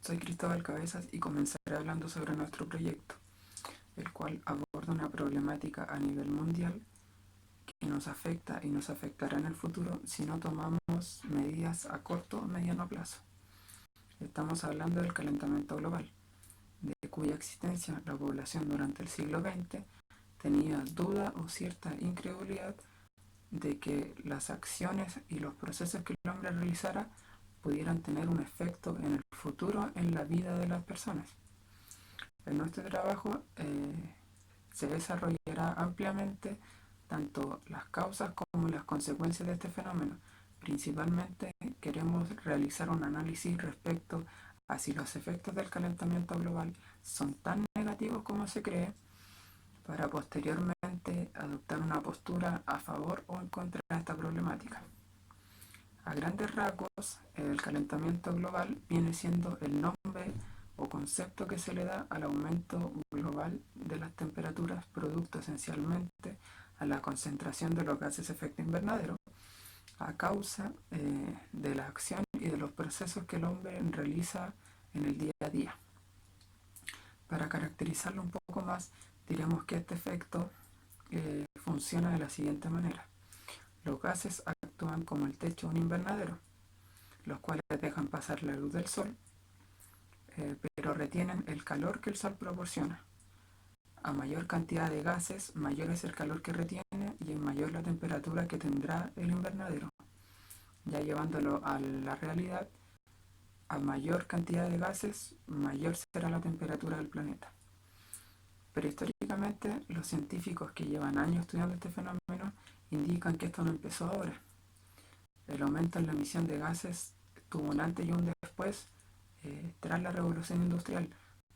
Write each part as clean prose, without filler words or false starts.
soy Cristóbal Cabezas y comenzaré hablando sobre nuestro proyecto, el cual aborda una problemática a nivel mundial que nos afecta y nos afectará en el futuro si no tomamos medidas a corto o mediano plazo. Estamos hablando del calentamiento global, de cuya existencia la población durante el siglo XX tenía duda o cierta incredulidad de que las acciones y los procesos que el hombre realizara pudieran tener un efecto en el futuro en la vida de las personas. En nuestro trabajo se desarrollará ampliamente tanto las causas como las consecuencias de este fenómeno. Principalmente queremos realizar un análisis respecto a si los efectos del calentamiento global son tan negativos como se cree, para posteriormente adoptar una postura a favor o en contra de esta problemática. A grandes rasgos, el calentamiento global viene siendo el nombre o concepto que se le da al aumento global de las temperaturas producto esencialmente a la concentración de los gases de efecto invernadero a causa de la acción y de los procesos que el hombre realiza en el día a día. Para caracterizarlo un poco más, diremos que este efecto funciona de la siguiente manera. Los gases actúan como el techo de un invernadero, los cuales dejan pasar la luz del sol, pero retienen el calor que el sol proporciona. A mayor cantidad de gases, mayor es el calor que retiene y mayor la temperatura que tendrá el invernadero. Ya llevándolo a la realidad, a mayor cantidad de gases, mayor será la temperatura del planeta. Pero históricamente, los científicos que llevan años estudiando este fenómeno indican que esto no empezó ahora. El aumento en la emisión de gases tuvo un antes y un después tras la revolución industrial,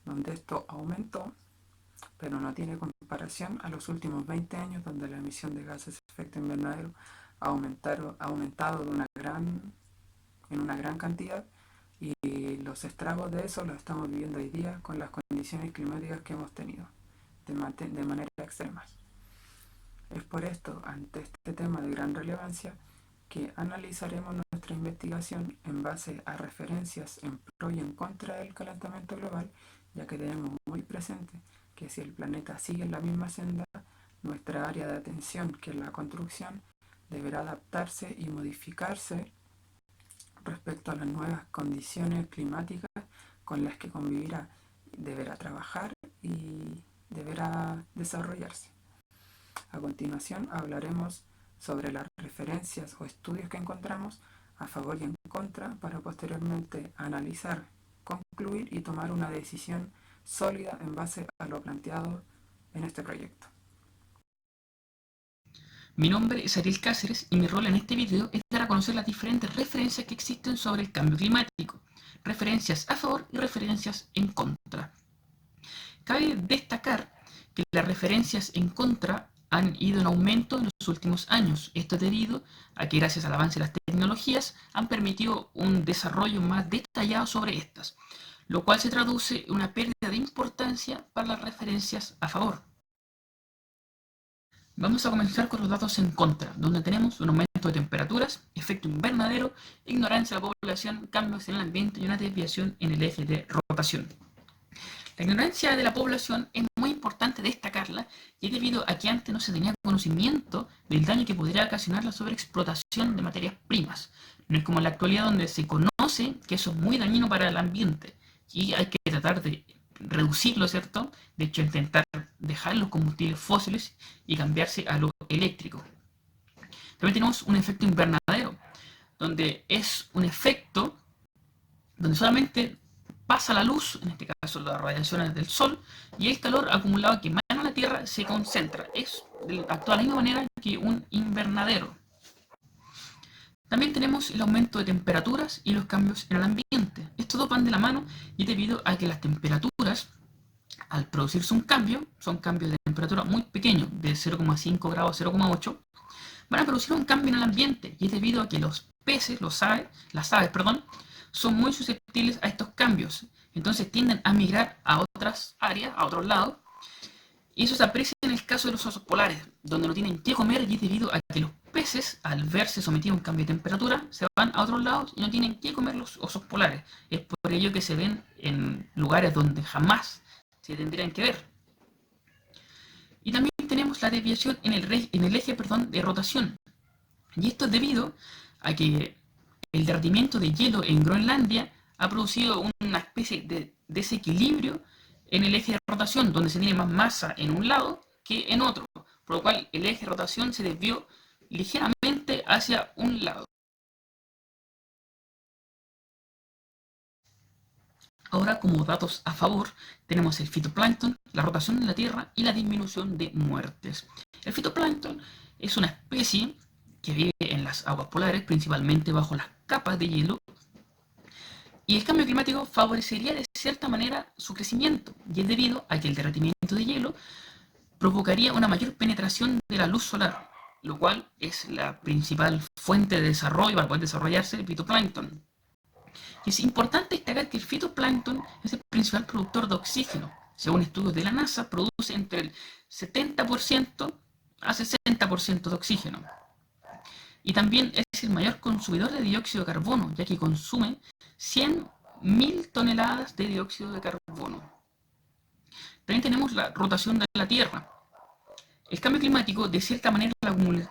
donde esto aumentó, pero no tiene comparación a los últimos 20 años, donde la emisión de gases de efecto invernadero ha aumentado en una gran cantidad, y los estragos de eso los estamos viviendo hoy día con las condiciones climáticas que hemos tenido de manera extrema. Es por esto, ante este tema de gran relevancia, que analizaremos nuestra investigación en base a referencias en pro y en contra del calentamiento global, ya que tenemos muy presente que si el planeta sigue en la misma senda, nuestra área de atención, que es la construcción, deberá adaptarse y modificarse respecto a las nuevas condiciones climáticas con las que convivirá, deberá trabajar y deberá desarrollarse. A continuación hablaremos sobre las referencias o estudios que encontramos a favor y en contra para posteriormente analizar, concluir y tomar una decisión sólida en base a lo planteado en este proyecto. Mi nombre es Ariel Cáceres y mi rol en este video es dar a conocer las diferentes referencias que existen sobre el cambio climático, referencias a favor y referencias en contra. Cabe destacar que las referencias en contra han ido en aumento en los últimos años. Esto es debido a que gracias al avance de las tecnologías han permitido un desarrollo más detallado sobre estas, lo cual se traduce en una pérdida de importancia para las referencias a favor. Vamos a comenzar con los datos en contra, donde tenemos un aumento de temperaturas, efecto invernadero, ignorancia de la población, cambios en el ambiente y una desviación en el eje de rotación. La ignorancia de la población es muy importante destacarla y es debido a que antes no se tenía conocimiento del daño que podría ocasionar la sobreexplotación de materias primas. No es como en la actualidad donde se conoce que eso es muy dañino para el ambiente y hay que tratar de reducirlo, ¿cierto? De hecho, intentar dejar los combustibles fósiles y cambiarse a lo eléctrico. También tenemos un efecto invernadero, donde es un efecto donde solamente pasa la luz, en este caso las radiaciones del sol, y el calor acumulado que emana a la Tierra se concentra. Actúa de la misma manera que un invernadero. También tenemos el aumento de temperaturas y los cambios en el ambiente. Estos dos van de la mano y es debido a que las temperaturas, al producirse un cambio, son cambios de temperatura muy pequeños, de 0,5 grados a 0,8, van a producir un cambio en el ambiente y es debido a que los peces, las aves, son muy susceptibles a estos cambios. Entonces tienden a migrar a otras áreas, a otros lados, y eso se aprecia en el caso de los osos polares, donde no tienen qué comer y es debido a que los peces, al verse sometidos a un cambio de temperatura, se van a otros lados y no tienen qué comer los osos polares. Es por ello que se ven en lugares donde jamás se tendrían que ver. Y también tenemos la desviación en el eje de rotación. Y esto es debido a que el derretimiento de hielo en Groenlandia ha producido una especie de desequilibrio en el eje de rotación, donde se tiene más masa en un lado que en otro, por lo cual el eje de rotación se desvió ligeramente hacia un lado. Ahora, como datos a favor, tenemos el fitoplancton, la rotación de la Tierra y la disminución de muertes. El fitoplancton es una especie que vive en las aguas polares, principalmente bajo las capas de hielo, y el cambio climático favorecería de cierta manera su crecimiento, y es debido a que el derretimiento de hielo provocaría una mayor penetración de la luz solar, lo cual es la principal fuente de desarrollo para poder desarrollarse el fitoplancton. Y es importante destacar que el fitoplancton es el principal productor de oxígeno. Según estudios de la NASA, produce entre el 70% a 60% de oxígeno. Y también es el mayor consumidor de dióxido de carbono, ya que consume 100.000 toneladas de dióxido de carbono. También tenemos la rotación de la Tierra. El cambio climático, de cierta manera,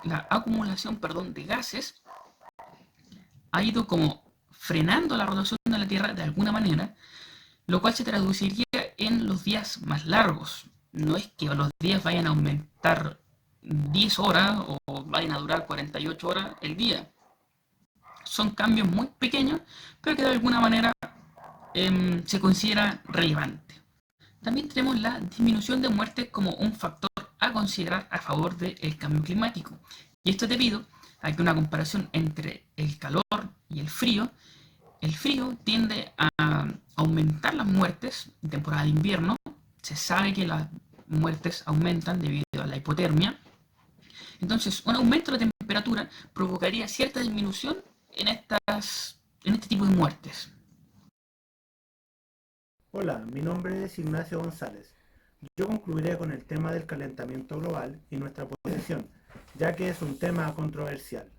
la acumulación de gases ha ido como frenando la rotación de la Tierra de alguna manera, lo cual se traduciría en los días más largos. No es que los días vayan a aumentar 10 horas o vayan a durar 48 horas el día. Son cambios muy pequeños, pero que de alguna manera se considera relevante. También tenemos la disminución de muertes como un factor a considerar a favor del cambio climático. Y esto es debido a que una comparación entre el calor y el frío tiende a aumentar las muertes en temporada de invierno. Se sabe que las muertes aumentan debido a la hipotermia. Entonces, un aumento de la temperatura provocaría cierta disminución en este tipo de muertes. Hola, mi nombre es Ignacio González. Yo concluiré con el tema del calentamiento global y nuestra posición, ya que es un tema controversial.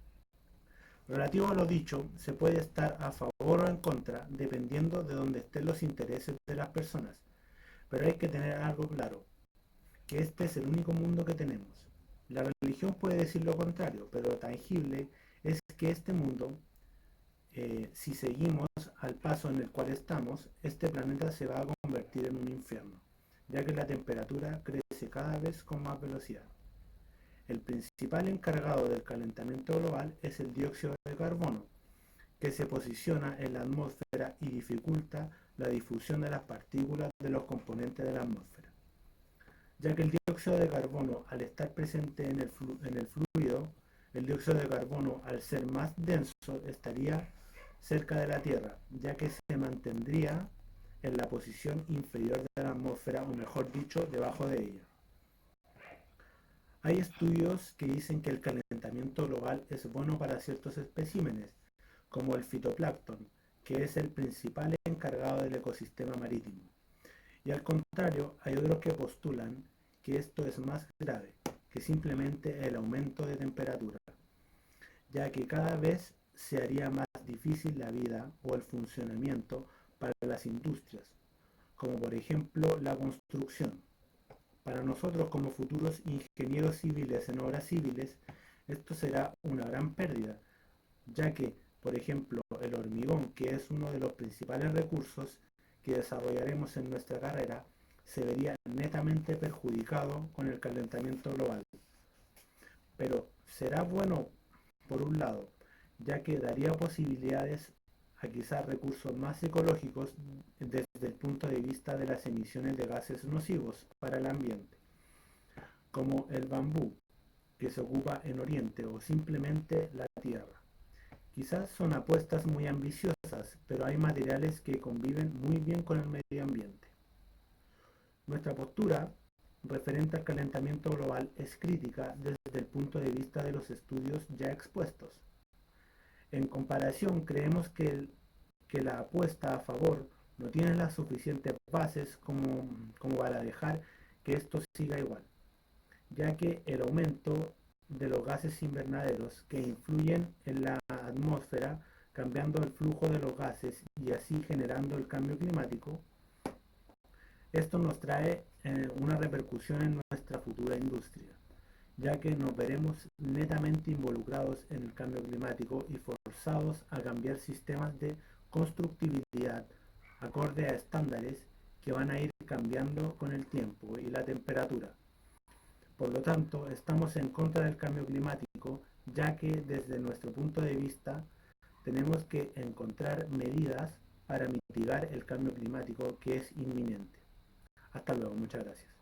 Relativo a lo dicho, se puede estar a favor o en contra, dependiendo de dónde estén los intereses de las personas. Pero hay que tener algo claro, que este es el único mundo que tenemos. La religión puede decir lo contrario, pero lo tangible es que este mundo, si seguimos al paso en el cual estamos, este planeta se va a convertir en un infierno, ya que la temperatura crece cada vez con más velocidad. El principal encargado del calentamiento global es el dióxido de carbono, que se posiciona en la atmósfera y dificulta la difusión de las partículas de los componentes de la atmósfera, ya que el dióxido de carbono, al estar presente en el fluido, el dióxido de carbono, al ser más denso, estaría cerca de la Tierra, ya que se mantendría en la posición inferior de la atmósfera, o mejor dicho, debajo de ella. Hay estudios que dicen que el calentamiento global es bueno para ciertos especímenes, como el fitoplancton, que es el principal encargado del ecosistema marítimo. Y al contrario, hay otros que postulan que esto es más grave que simplemente el aumento de temperatura, ya que cada vez se haría más difícil la vida o el funcionamiento para las industrias, como por ejemplo la construcción. Para nosotros como futuros ingenieros civiles en obras civiles, esto será una gran pérdida, ya que, por ejemplo, el hormigón, que es uno de los principales recursos que desarrollaremos en nuestra carrera, se vería netamente perjudicado con el calentamiento global. Pero será bueno, por un lado, ya que daría posibilidades a quizás recursos más ecológicos desde el punto de vista de las emisiones de gases nocivos para el ambiente, como el bambú, que se ocupa en Oriente, o simplemente la tierra. Quizás son apuestas muy ambiciosas, pero hay materiales que conviven muy bien con el medio ambiente. Nuestra postura referente al calentamiento global es crítica desde el punto de vista de los estudios ya expuestos. En comparación, creemos que la apuesta a favor no tiene las suficientes bases como para dejar que esto siga igual, ya que el aumento de los gases invernaderos que influyen en la atmósfera cambiando el flujo de los gases y así generando el cambio climático, esto nos trae una repercusión en nuestra futura industria, ya que nos veremos netamente involucrados en el cambio climático y forzados a cambiar sistemas de constructibilidad acorde a estándares que van a ir cambiando con el tiempo y la temperatura. Por lo tanto, estamos en contra del cambio climático, ya que desde nuestro punto de vista tenemos que encontrar medidas para mitigar el cambio climático que es inminente. Hasta luego, muchas gracias.